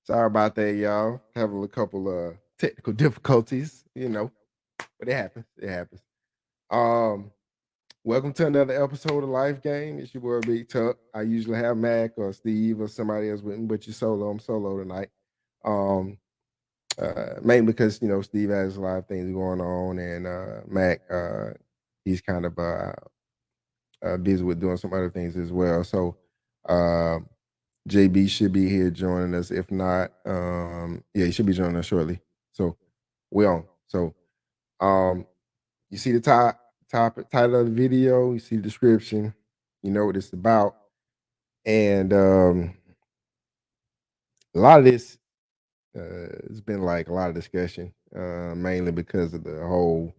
Sorry about that, y'all. Having a couple technical difficulties, but it happens. It happens. Um, Welcome to another episode of Life Game. It's your boy Big Tuck. I usually have Mac or Steve or somebody else with me, but you're solo. I'm solo tonight. Um, Mainly because Steve has a lot of things going on, and Mac he's kind of busy with doing some other things as well. So uh, JB should be here joining us. If not, yeah, he should be joining us shortly. So we on. So um, you see the topic title of the video, you see the description, you know what it's about. And a lot of this has been like a lot of discussion, mainly because of the whole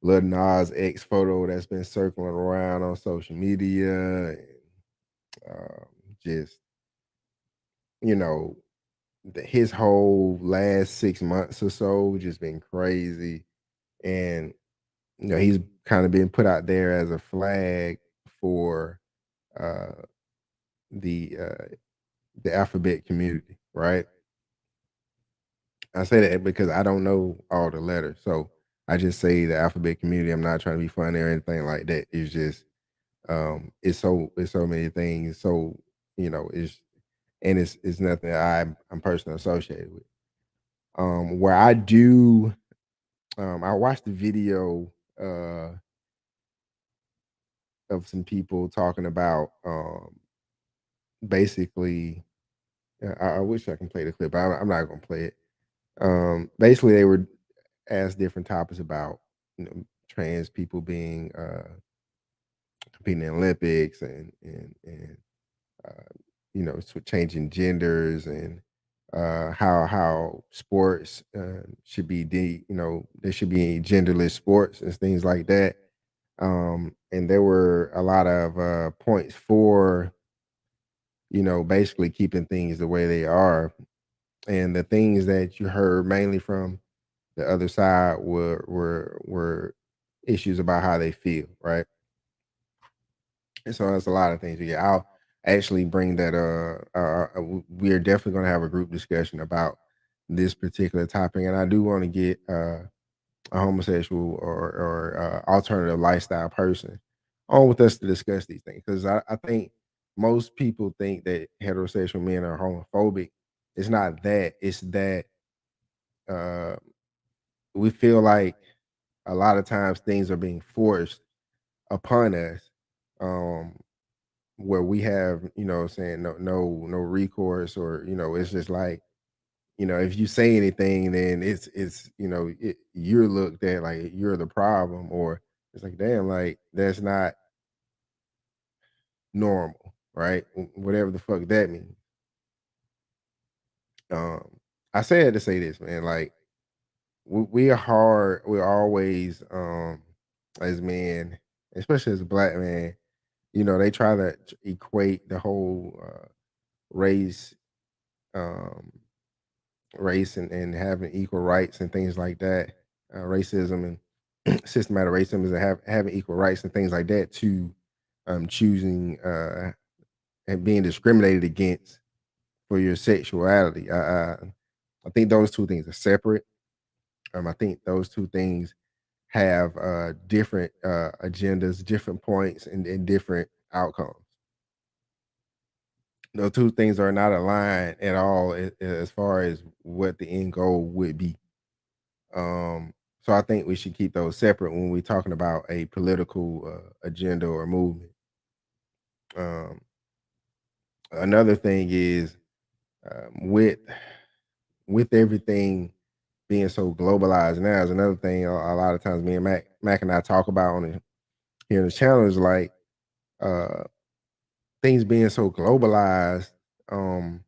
Lil Nas X photo that's been circling around on social media, and um, just you know his whole last 6 months or so just been crazy, and he's kind of been put out there as a flag for uh, the alphabet community, right? I say that because I don't know all the letters, so I just say the alphabet community. I'm not trying to be funny or anything like that. It's just it's so many things. So it's nothing that I'm personally associated with. Where I do I watched the video of some people talking about basically. I wish I can play the clip. I'm not gonna play it. Basically, they were asked different topics about trans people being competing in Olympics and changing genders and how sports should be there should be genderless sports and things like that. And there were a lot of points for basically keeping things the way they are. And the things that you heard mainly from the other side were issues about how they feel, right? And so that's a lot of things. Yeah, I'll actually bring that. We are definitely going to have a group discussion about this particular topic, and I do want to get a homosexual or alternative lifestyle person on with us to discuss these things, because I think most people think that heterosexual men are homophobic. It's not that. It's that uh, we feel like a lot of times things are being forced upon us, um, where we have, saying no recourse, or it's just like, if you say anything, then you're looked at like you're the problem, or it's like, damn, like that's not normal, right? Whatever the fuck that means. Um, I said to say this, man, like we are hard. We're always as men, especially as a black man, they try to equate the whole race, um, race and having equal rights and things like that, racism and systematic racism is having equal rights and things like that to choosing and being discriminated against for your sexuality. I think those two things are separate. I think those two things have different agendas, different points, and different outcomes. Those two things are not aligned at all as far as what the end goal would be. So I think we should keep those separate when we're talking about a political agenda or movement. Um, Another thing is with everything being so globalized now is another thing. A lot of times, me and Mac and I talk about on here in the channel is like uh, things being so globalized. Um,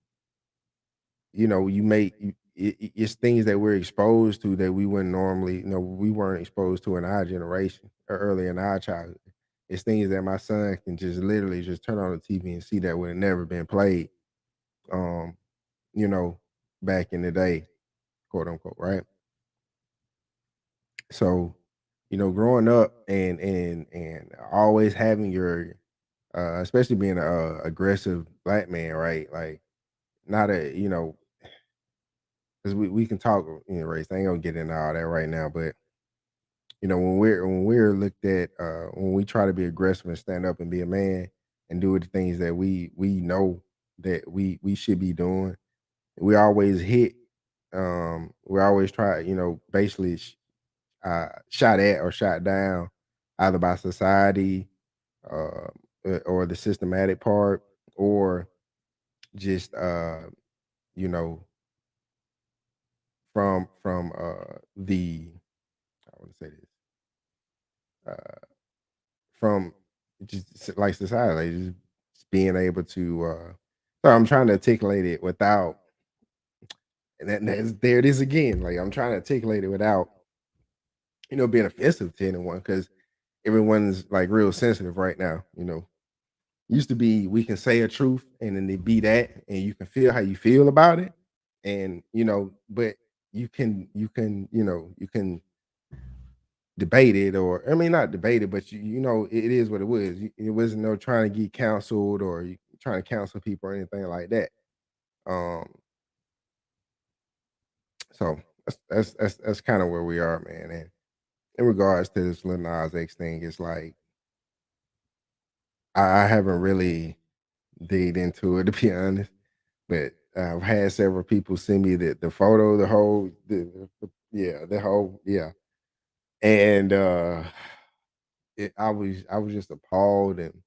you make it's things that we're exposed to that we wouldn't normally, we weren't exposed to in our generation or early in our childhood. It's things that my son can just literally just turn on the TV and see that would have never been played, um, you know, back in the day, quote unquote, right? So, growing up and always having your, especially being a aggressive black man, right? Like not a, because we can talk race. I ain't gonna get into all that right now, but when we're looked at when we try to be aggressive and stand up and be a man and do the things that we know that we should be doing, we always hit. We always try, basically shot at or shot down either by society, uh, or the systematic part, or just you know the I want to say this from like society, like just being able to. So I'm trying to articulate it without, and there it is again. Like I'm trying to articulate it without, being offensive to anyone because everyone's like real sensitive right now. Used to be we can say a truth and then they be that, and you can feel how you feel about it, and but you can debate it, or I mean not debate it, but it is what it was. It wasn't no trying to get counseled or you trying to counsel people or anything like that. Um, so that's kind of where we are, man. And in regards to this Lil Nas X thing, it's like I haven't really digged into it to be honest, but I've had several people send me the photo, the whole yeah, the whole yeah, and I was just appalled, and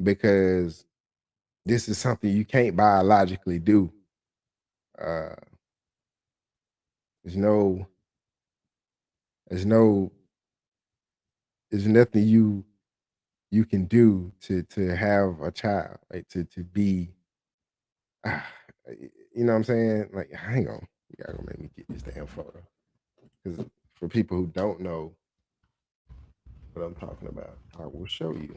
because this is something you can't biologically do. Uh, there's no, there's no, there's nothing you can do to have a child, like to be, ah, you know what I'm saying? Like, hang on, you gotta make me get this damn photo because for people who don't know what I'm talking about, I will show you.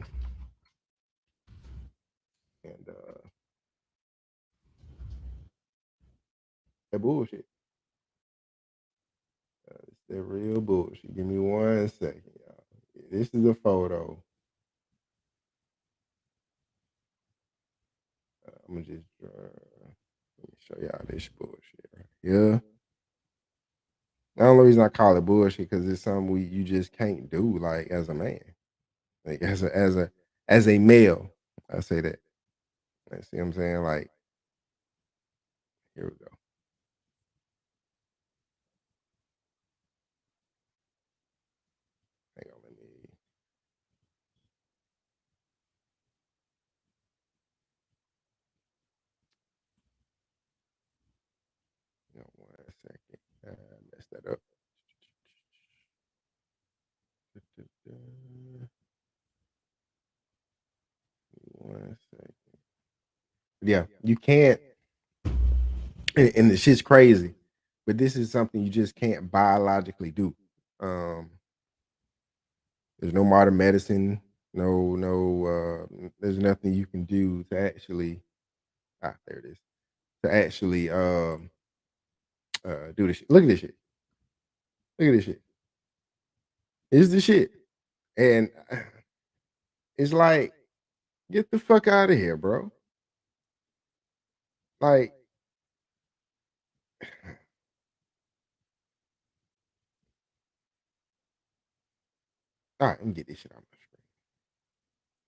And that bullshit, it's that real bullshit. Give me 1 second, y'all. This is a photo. I'm gonna just let me show y'all this bullshit right here. The only reason I call it bullshit because it's something you just can't do like as a man, like as a male. I say that. Like, see what I'm saying? Like here we go. Hang on, let me. 1 second. Messed that up. 1 second. Yeah, you can't, and the shit's crazy, but this is something you just can't biologically do. Um, there's no modern medicine, there's nothing you can do to actually there it is. To actually do this shit. Look at this shit. Look at this shit. It's the shit. And it's like, get the fuck out of here, bro. Like, all right, let me get this shit out of my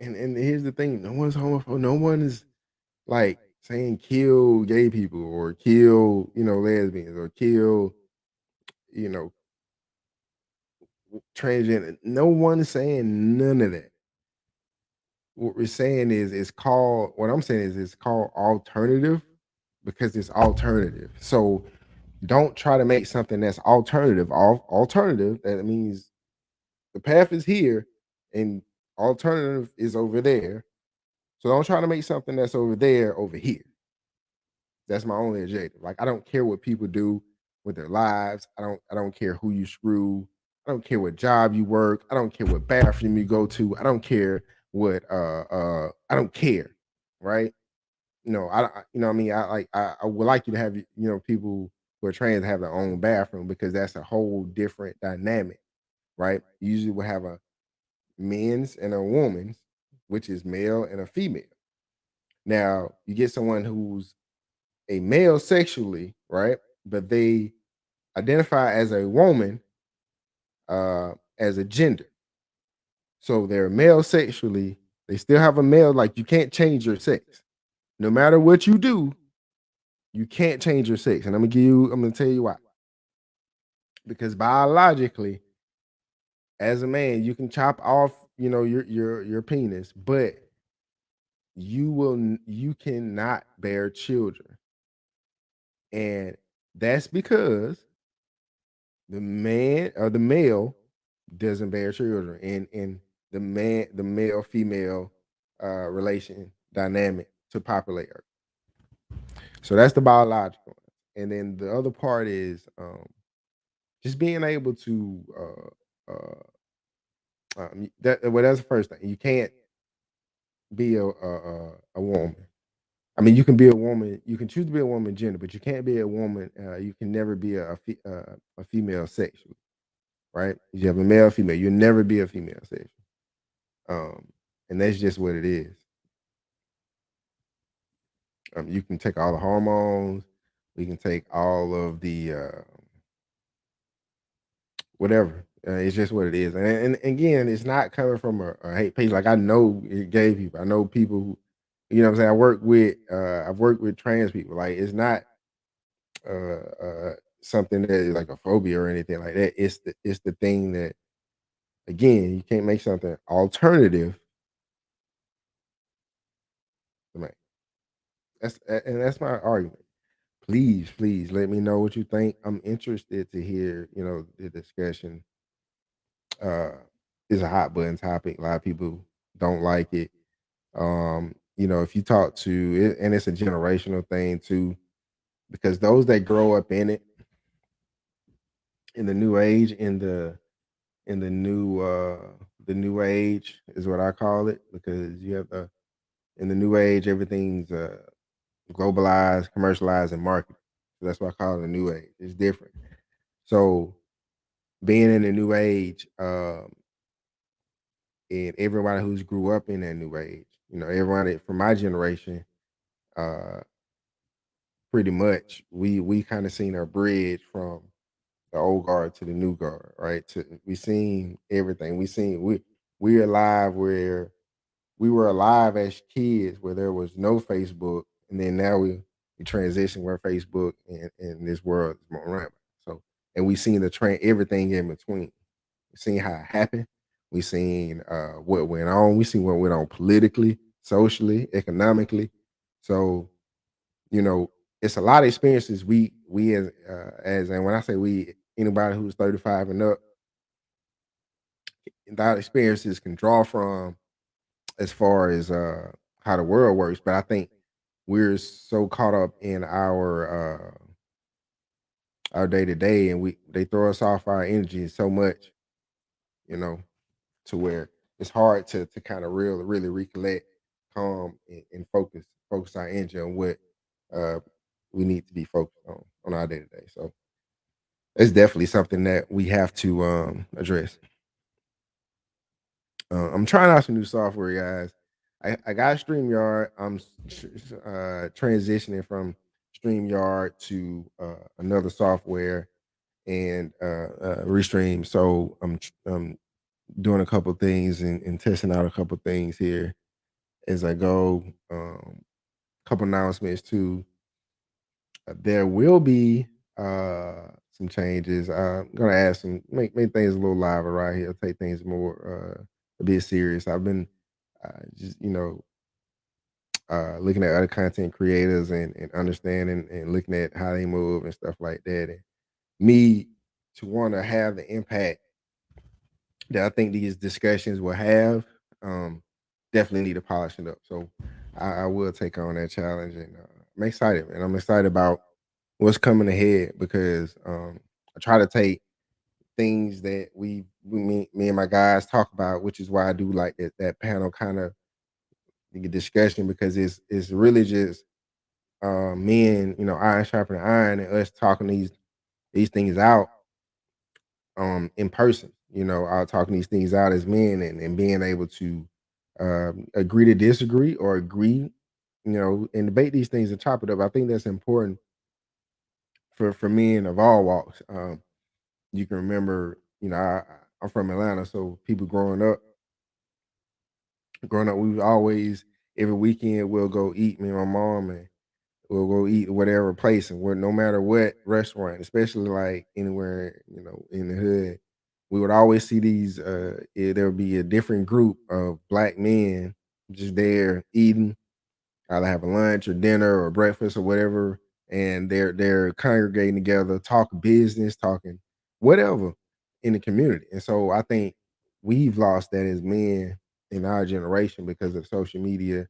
screen. And here's the thing: no one's homophobic. No one is like saying kill gay people or kill lesbians or kill you know transgender. No one is saying none of that. What we're saying is it's called. What I'm saying is it's called alternative because it's alternative. So don't try to make something that's alternative. That means the path is here and alternative is over there. So don't try to make something that's over there over here. That's my only objective. Like I don't care what people do with their lives. I don't care who you screw. I don't care what job you work. I don't care what bathroom you go to. I don't care what I don't care. Right? No, you know what I mean? I would like you to have people who are trans have their own bathroom because that's a whole different dynamic, right? You usually will have a men's and a woman's, which is male and a female. Now, you get someone who's a male sexually, right? but they identify as a woman, as a gender. So they're male sexually. They still have a male, like you can't change your sex. No matter what you do, you can't change your sex. And I'm gonna tell you why. Because biologically, as a man, you can chop off, your penis, but you cannot bear children. And that's because the male doesn't bear children in the male female relation dynamic to populate Earth. So that's the biological. And then the other part is just being able to that's the first thing. You can't be a woman. I mean, you can be a woman. You can choose to be a woman gender, but you can't be a woman. You can never be a female sexually, right? You have a male, female. You'll never be a female sexual. Um, and that's just what it is. You can take all the hormones. We can take all of the whatever. It's just what it is. And again, it's not coming from a hate page. Like I know gay people. I know people who, what I'm saying. I've worked with trans people. Like it's not something that is like a phobia or anything like that. It's the thing that again you can't make something alternative to make. And that's my argument. Please, please let me know what you think. I'm interested to hear, the discussion. Uh is a hot button topic. A lot of people don't like it. If you talk to it, and it's a generational thing too, because those that grow up in it, in the new age, in the new age is what I call it, because you have in the new age everything's globalized, commercialized, and marketed. So that's why I call it a new age. It's different. So being in the new age, and everybody who's grew up in that new age, everybody from my generation, uh, pretty much we kind of seen our bridge from the old guard to the new guard, right? We seen everything. We're alive where we were alive as kids where there was no Facebook, and then now we transition where Facebook and this world is more around. So and we seen the train everything in between. We seen how it happened. We seen what went on. We seen what went on politically, socially, economically. So you know, it's a lot of experiences we as and when I say we, anybody who's 35 and up, a lot of experiences can draw from as far as how the world works. But I think we're so caught up in our day to day, and we they throw us off our energy so much, you know, to where it's hard to kind of really recollect, calm, and focus our energy on what uh we need to be focused on our day to day. So it's definitely something that we have to address. I'm trying out some new software, guys. I got StreamYard. Transitioning from StreamYard to another software and Restream. So I'm doing a couple things and testing out a couple things here as I go. Couple announcements too. There will be some changes. I'm gonna add some make things a little liver right here. Take things more a bit serious. I've been just looking at other content creators and understanding and looking at how they move and stuff like that. And me to want to have the impact that I think these discussions will have, definitely need to polish it up. So I will take on that challenge, and I'm excited, man. I'm excited about what's coming ahead because I try to take things that me and my guys talk about, which is why I do like that panel kind of discussion because it's really just men, iron sharpening iron, and us talking these things out in person, talking these things out as men and being able to agree to disagree or agree, and debate these things and chop it up. I think that's important for men of all walks. You can remember, I'm from Atlanta, so people growing up, we was always every weekend we'll go eat. Me and my mom, and we'll go eat whatever place, and we're no matter what restaurant, especially like anywhere, in the hood, we would always see these. There would be a different group of black men just there eating, either having lunch or dinner or breakfast or whatever, and they're congregating together, talking business, talking whatever in the community. And so I think we've lost that as men in our generation because of social media.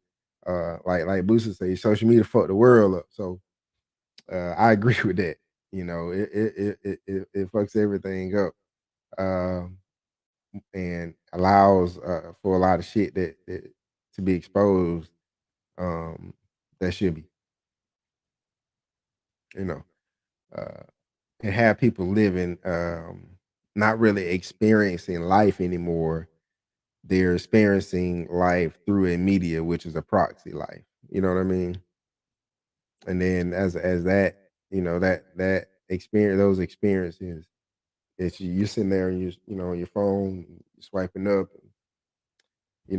Like Boosie say, social media fucked the world up. So I agree with that. It fucks everything up, um, and allows for a lot of shit that to be exposed, um, that should be, you know, uh, and have people living, not really experiencing life anymore. They're experiencing life through a media, which is a proxy life. You know what I mean? And then as that, that experience, those experiences, you're sitting there and on your phone, swiping up, and, you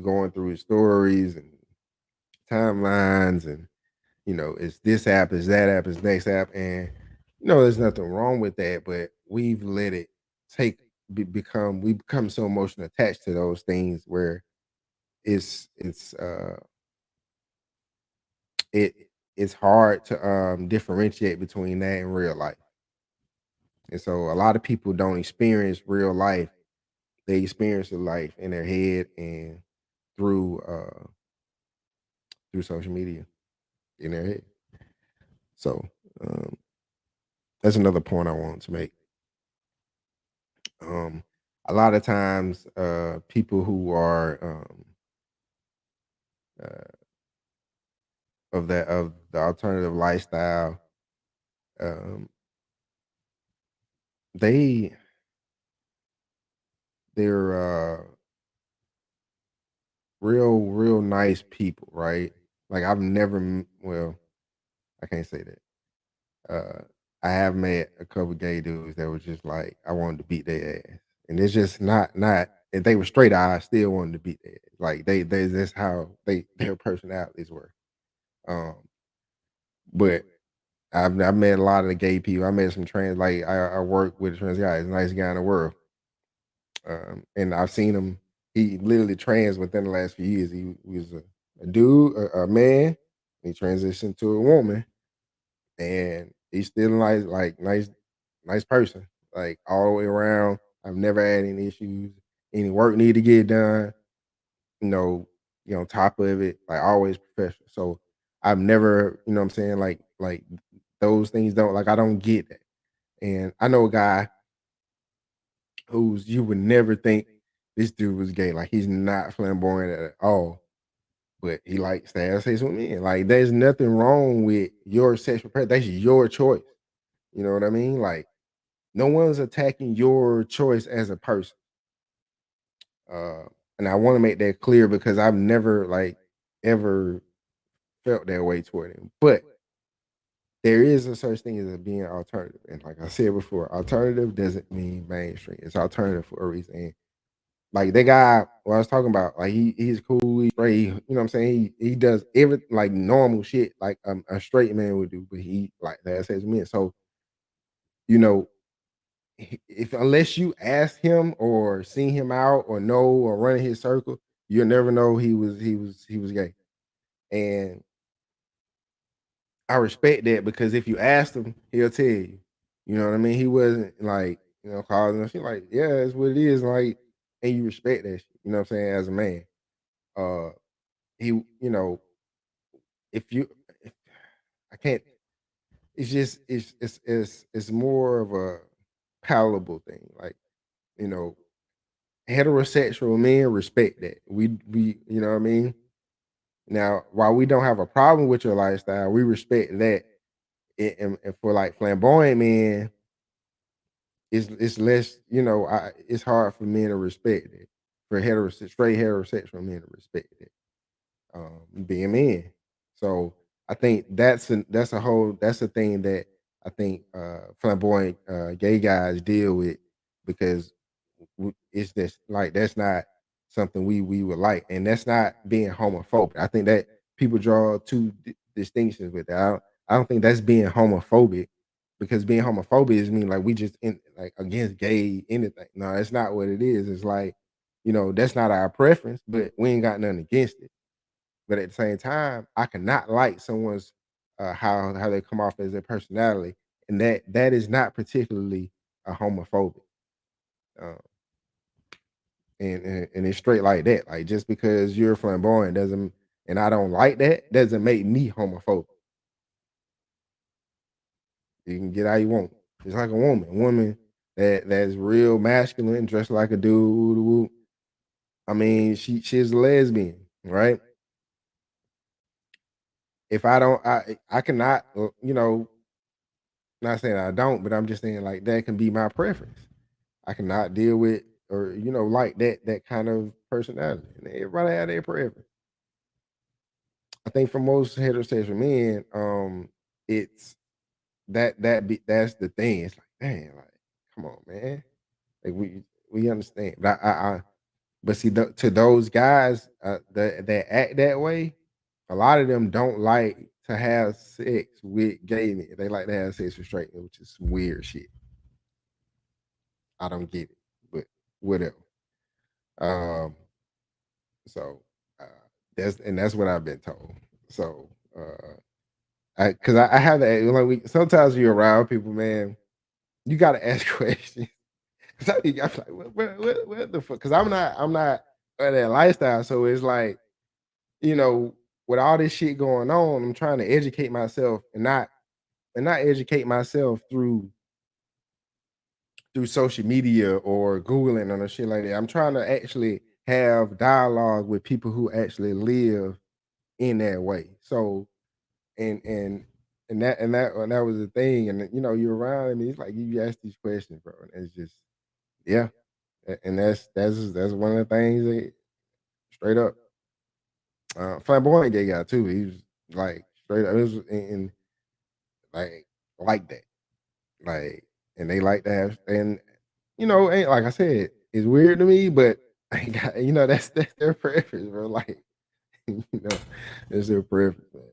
going through his stories and timelines, and it's this app, it's that app, it's next app, and there's nothing wrong with that, but we've let it take become we become so emotionally attached to those things where it's it it's hard to differentiate between that and real life. And so a lot of people don't experience real life. They experience the life in their head and through through social media in their head. So um that's another point I want to make. Um, a lot of times, people who are uh, of the alternative lifestyle, um, they they're real nice people, right? Like I've never, well, I can't say that. Uh, I have met a couple gay dudes that was just like I wanted to beat their ass, and it's just not. If they were straight, I still wanted to beat their ass. Like they that's how their personalities were. Um, but I've met a lot of the gay people. I met some trans, like I work with a trans guy. He's the nicest guy in the world. And I've seen him. He literally trans within the last few years. He was a dude, a man. He transitioned to a woman, and he's still nice person. Like all the way around. I've never had any issues. Any work need to get done. You know, on top of it, like always professional. So I've never, what I'm saying, like those things don't like I don't get that. And I know a guy who's you would never think this dude was gay. Like he's not flamboyant at all, but he likes to have sex with men. Like there's nothing wrong with your sexual preference. That's your choice. You know what I mean? Like no one's attacking your choice as a person. Uh, and I want to make that clear because I've never like ever felt that way toward him. But there is a such thing as a being alternative. And like I said before, alternative doesn't mean mainstream. It's alternative for a reason. And like that guy, what I was talking about, like he's cool, he's straight, what I'm saying? He does every like normal shit like a straight man would do, but he like that says men. So, you know, if unless you ask him or seen him out or know or run in his circle, you'll never know he was gay. And I respect that because if you asked him, he'll tell you. You know what I mean? He wasn't like, causing a shit like, yeah, it's what it is, like, and you respect that shit, you know what I'm saying, as a man. Uh he, if you if, I can't it's just it's more of a palatable thing. Like, you know, heterosexual men respect that. We you know what I mean? Now, while we don't have a problem with your lifestyle, we respect that. And for like flamboyant men, it's less, it's hard for men to respect it. For straight heterosexual men to respect it, being men. So I think that's a thing that I think flamboyant gay guys deal with because it's just like that's not something we would like, and that's not being homophobic. I think that people draw two distinctions with that. I don't think that's being homophobic because being homophobic is mean like we just like against gay anything. No, that's not what it is. It's like that's not our preference, but we ain't got nothing against it. But at the same time, I cannot like someone's how they come off as their personality, and that is not particularly a homophobic. Um, and it's straight like that. Like just because you're flamboyant doesn't, and I don't like that, doesn't make me homophobic. You can get how you want. It's like a woman that's real masculine, dressed like a dude. I mean, she's a lesbian, right? If I don't, I cannot, not saying I don't, but I'm just saying like that can be my preference. I cannot deal with or like that kind of personality. And everybody have their preference. I think for most heterosexual men, it's that's the thing. It's like, damn, like, come on, man. Like we understand, but but see to those guys that act that way, a lot of them don't like to have sex with gay men. They like to have sex with straight men, which is some weird shit. I don't get it, but whatever. Um, so uh, that's what I've been told. So I have that like sometimes you're around people, man. You got to ask questions. Cause I'm like, what the fuck? Cause I'm not of that lifestyle. So it's like, you know, with all this shit going on, I'm trying to educate myself and not educate myself through social media or Googling or shit like that. I'm trying to actually have dialogue with people who actually live in that way. So and and that was the thing. And you're around and it's like you ask these questions, bro. And it's just yeah. And that's one of the things that straight up flamboyant gay guy too. He was like straight up it was in like that. Like and they like to have and ain't like I said, it's weird to me, but I ain't got that's their preference, bro. Like, know, it's their preference, man.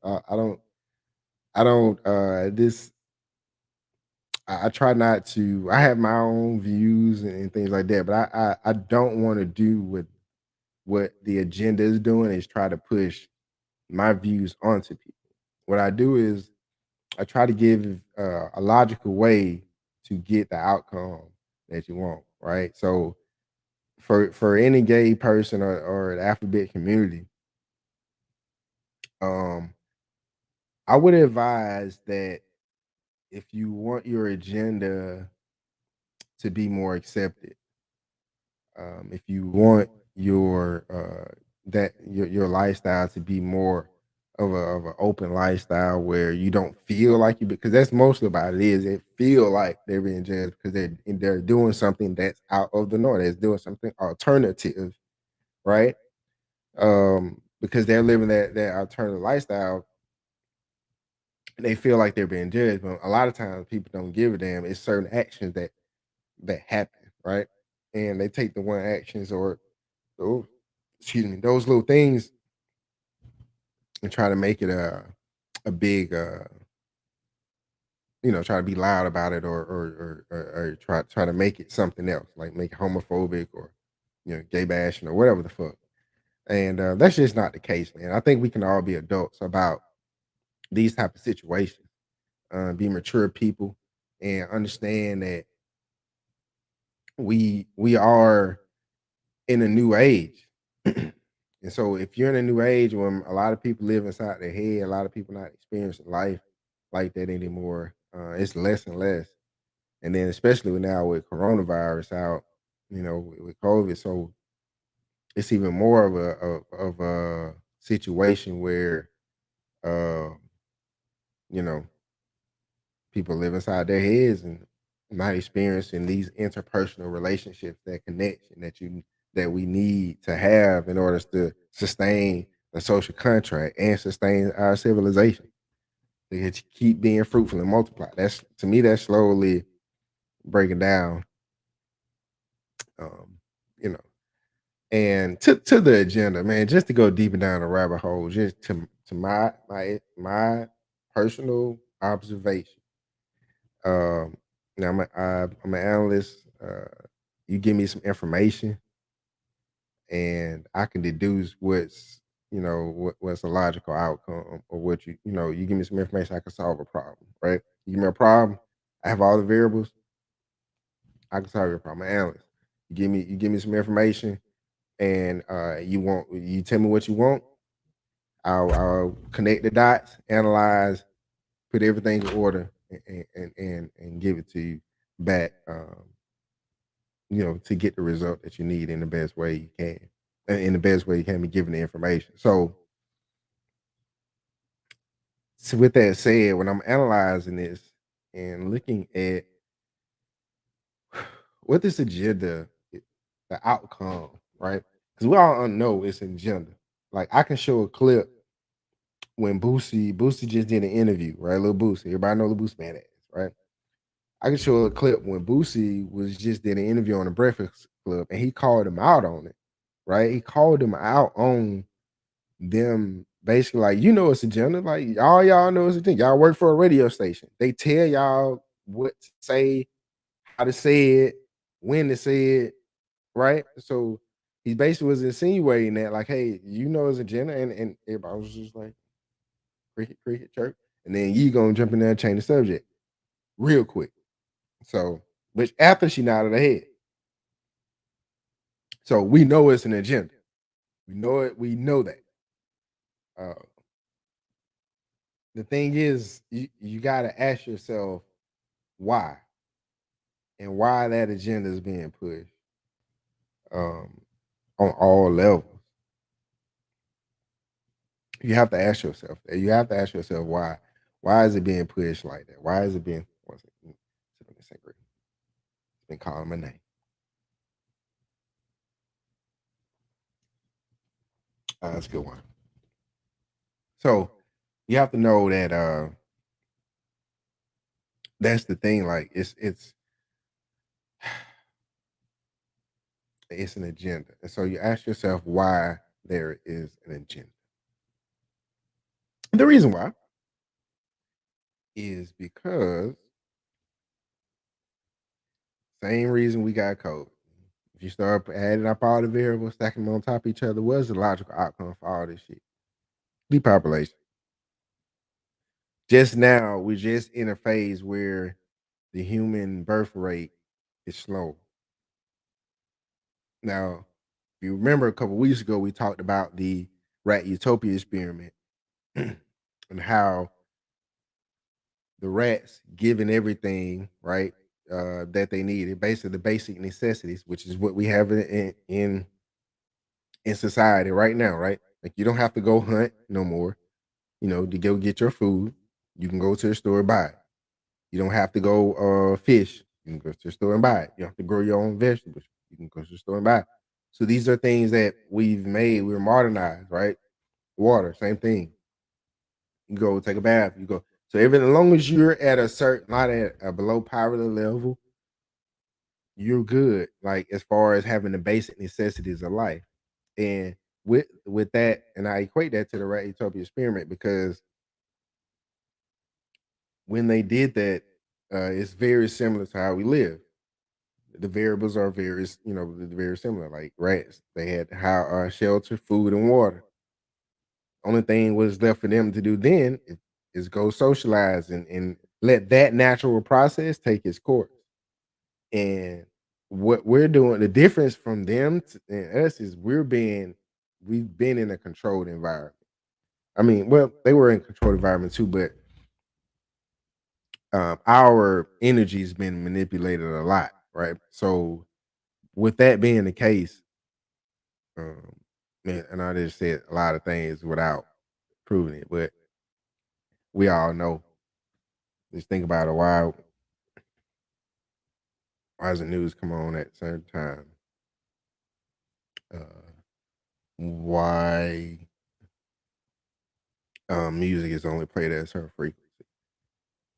Like I don't this I try not to I have my own views and things like that, but I don't want to do what the agenda is doing is try to push my views onto people. What I do is I try to give a logical way to get the outcome that you want, right? So for any gay person or the alphabet community, um, I would advise that if you want your agenda to be more accepted, if you want your lifestyle to be more of an open lifestyle where you don't feel like you because that's mostly about it is they feel like they're being judged because they're doing something that's out of the norm, that's doing something alternative, right? Because they're living that alternative lifestyle, they feel like they're being judged. But a lot of times people don't give a damn. It's certain actions that happen, right? And they take the one actions or those, excuse me, those little things and try to make it a big try to be loud about it or try to make it something else, like make it homophobic or gay bashing or whatever the fuck. And that's just not the case, man. I think we can all be adults about these type of situations, be mature people, and understand that we are in a new age. And so if you're in a new age when a lot of people live inside their head, a lot of people not experiencing life like that anymore, it's less and less. And then especially now with coronavirus out, with COVID, so it's even more of a situation where uh, you know, people live inside their heads and not experiencing these interpersonal relationships, that connection that we need to have in order to sustain the social contract and sustain our civilization. They keep being fruitful and multiply. That's to me, that's slowly breaking down, um, you know. And to the agenda, man, just to go deeper down the rabbit hole, just to my personal observation. Now I'm an analyst. You give me some information, and I can deduce what's what's a logical outcome, or what you give me some information, I can solve a problem, right? You give me a problem, I have all the variables, I can solve your problem. I'm an analyst. You give me some information, and you tell me what you want. I'll connect the dots, analyze, put everything in order, and give it to you back. To get the result that you need in the best way you can, in the best way you can be given the information. So with that said, when I'm analyzing this and looking at what this agenda, the outcome, right? Because we all know it's an agenda. Like I can show a clip when Boosie just did an interview, right? Lil Boosie, everybody know Lil Boosie badass, right? I can show a clip when Boosie was just did an interview on the Breakfast Club, and he called him out on it, right? He called him out on them basically like, it's agenda. Like all y'all know it's a thing. Y'all work for a radio station. They tell y'all what to say, how to say it, when to say it, right? So he basically was insinuating that, like, hey, it's agenda, and everybody was just like, cricket, cricket, chirp. And then you gonna jump in there and change the subject real quick. So, which after she nodded her head. So we know it's an agenda. We know it. We know that. Uh, the thing is, you got to ask yourself why, and why that agenda is being pushed, um, on all levels. You have to ask yourself that. You have to ask yourself why. Why is it being pushed like that? Why is it being? One second, sipping this cigarette. It's been calling my name. That's a good one. So you have to know that that's the thing. Like it's an agenda, and so you ask yourself why there is an agenda. The reason why is because same reason we got COVID. If you start adding up all the variables, stacking them on top of each other, what's the logical outcome for all this shit? Depopulation. Just now, we're just in a phase where the human birth rate is slow. Now, if you remember a couple weeks ago, we talked about the rat utopia experiment and how the rats given everything, right, that they needed, basically the basic necessities, which is what we have in society right now, right? Like you don't have to go hunt no more, to go get your food. You can go to the store and buy it. You don't have to go fish. You can go to the store and buy it. You don't have to grow your own vegetables. You can go to the store and buy it. So these are things that we've made. We're modernized, right? Water, same thing. You go take a bath. You go. So even as long as you're at a certain, not at a below poverty level, you're good. Like as far as having the basic necessities of life, and with that, and I equate that to the Rat Utopia experiment because when they did that, it's very similar to how we live. The variables are very similar. Like rats, they had how shelter, food, and water. Only thing was left for them to do then is go socialize and let that natural process take its course. And what we're doing, the difference from them and us is we've been in a controlled environment. I mean, well, they were in controlled environment too, but our energy's been manipulated a lot, right? So with that being the case, um, man, and I just said a lot of things without proving it, but we all know. Just think about it. Why does the news come on at certain time? Why music is only played at a certain frequency?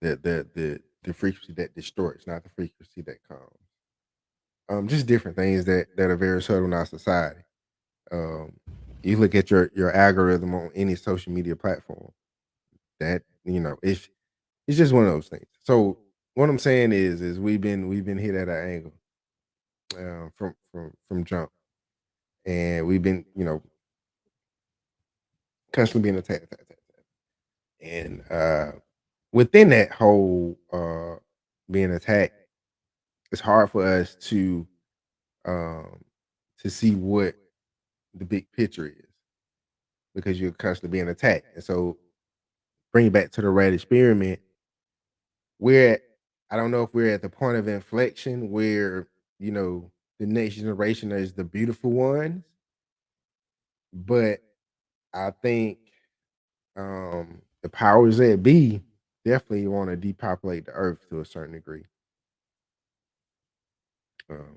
the frequency that distorts, not the frequency that calms. Just different things that are very subtle in our society. Um, you look at your algorithm on any social media platform. That it's just one of those things. So what I'm saying is we've been hit at an angle from jump, and we've been constantly being attacked. And within that whole being attacked, it's hard for us um, to see what the big picture is because you're constantly being attacked. And so bring it back to the red experiment. We're at, I don't know if we're at the point of inflection where you know the next generation is the beautiful ones, but I think the powers that be definitely want to depopulate the earth to a certain degree.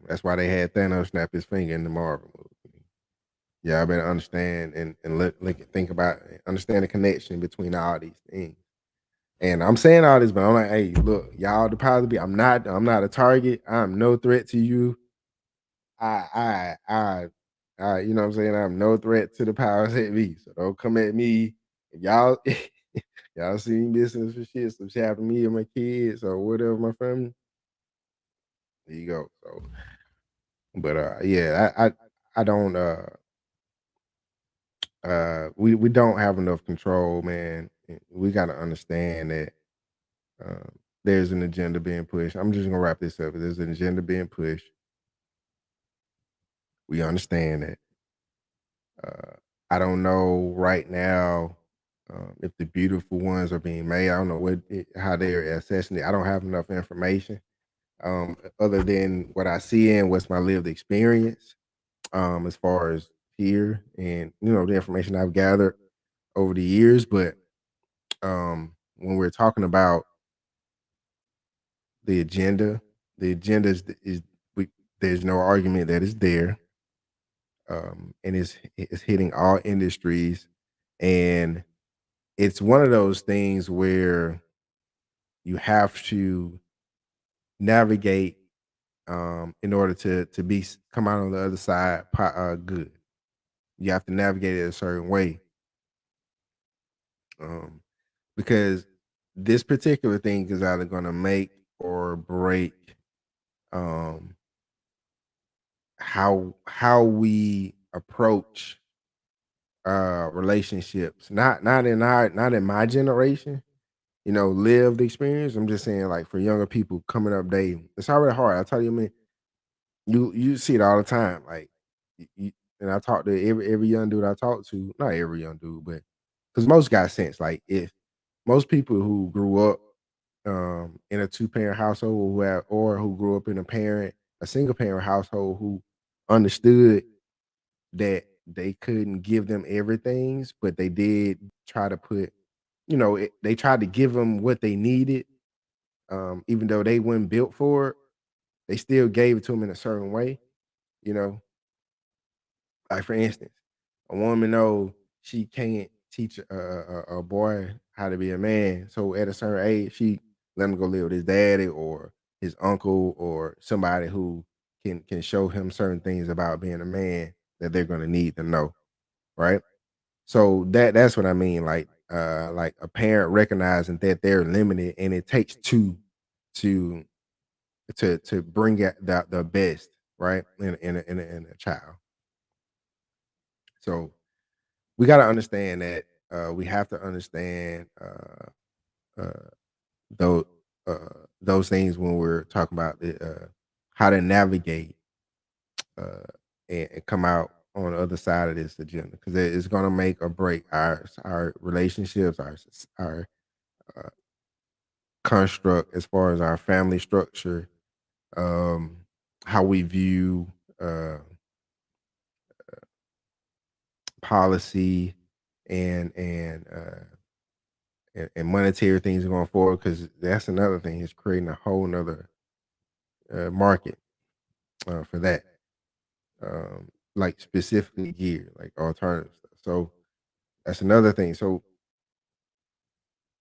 That's why they had Thanos snap his finger in the Marvel movie. Yeah, I better understand and think about understand the connection between all these things. And I'm saying all this, but I'm like, hey, look, y'all the powers that be. I'm not a target. I'm no threat to you. You know what I'm saying? I'm no threat to the powers that be. So don't come at me. If y'all y'all see me missing some shit, some shit happen to me or my kids or whatever, my family. There you go. So, but yeah, I don't we don't have enough control, man. We got to understand that um, there's an agenda being pushed. I'm just gonna wrap this up. There's an agenda being pushed. We understand that. Uh, I don't know right now if the beautiful ones are being made. I don't know how they're assessing it. I don't have enough information other than what I see and what's my lived experience as far as here and the information I've gathered over the years. But when we're talking about the agenda, the agenda is we, there's no argument that it's there, and it's hitting all industries, and it's one of those things where you have to navigate in order to come out on the other side good. You have to navigate it a certain way um, because this particular thing is either going to make or break um, how we approach relationships. Not in my generation, lived experience. I'm just saying, like for younger people coming up dating, it's already hard. I tell you, man, you see it all the time. Like, and I talk to every young dude I talk to, not every young dude, but because most got sense. Like, if most people who grew up in a two-parent household or who grew up in a single parent household who understood that they couldn't give them everything, but they did try to put, they tried to give them what they needed, even though they weren't built for it. They still gave it to them in a certain way, you know. Like for instance, a woman know she can't teach a boy how to be a man, so at a certain age, she let him go live with his daddy or his uncle or somebody who can show him certain things about being a man that they're gonna need to know, right? So that's what I mean, like a parent recognizing that they're limited and it takes two to to bring out the best, right? In a child. So we got to understand that we have to understand uh, those those things when we're talking about how to navigate uh, and come out on the other side of this agenda because it's going to make or break our relationships, our uh, construct as far as our family structure, um, how we view uh, policy and monetary things going forward because that's another thing. It's creating a whole nother market for that, like specifically gear, like alternative stuff. So that's another thing. So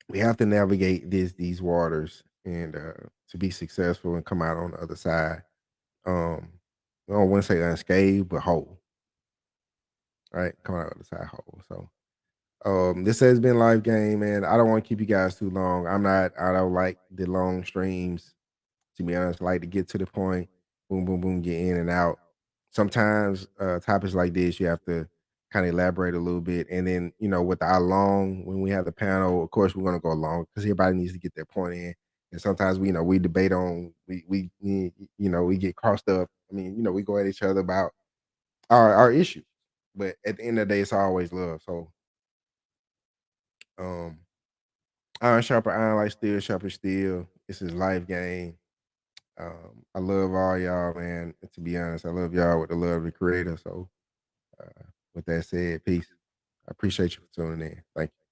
we have to navigate these waters and to be successful and come out on the other side. Um, I don't want to say unscathed, but whole, right? Come out on the other side whole. So this has been Life Game, man. I don't want to keep you guys too long. I don't like the long streams. To be honest, I like to get to the point, boom, boom, boom, get in and out. Sometimes topics like this, you have to kind of elaborate a little bit. And then, with our long, when we have the panel, of course, we're going to go long because everybody needs to get their point in. And sometimes we debate on, we get crossed up. I mean, we go at each other about our issues. But at the end of the day, it's always love. So, um, iron sharper iron like steel sharper steel. This is Life Game. I love all y'all, man. And to be honest, I love y'all with the love of the creator. So, with that said, peace. I appreciate you for tuning in. Thank you.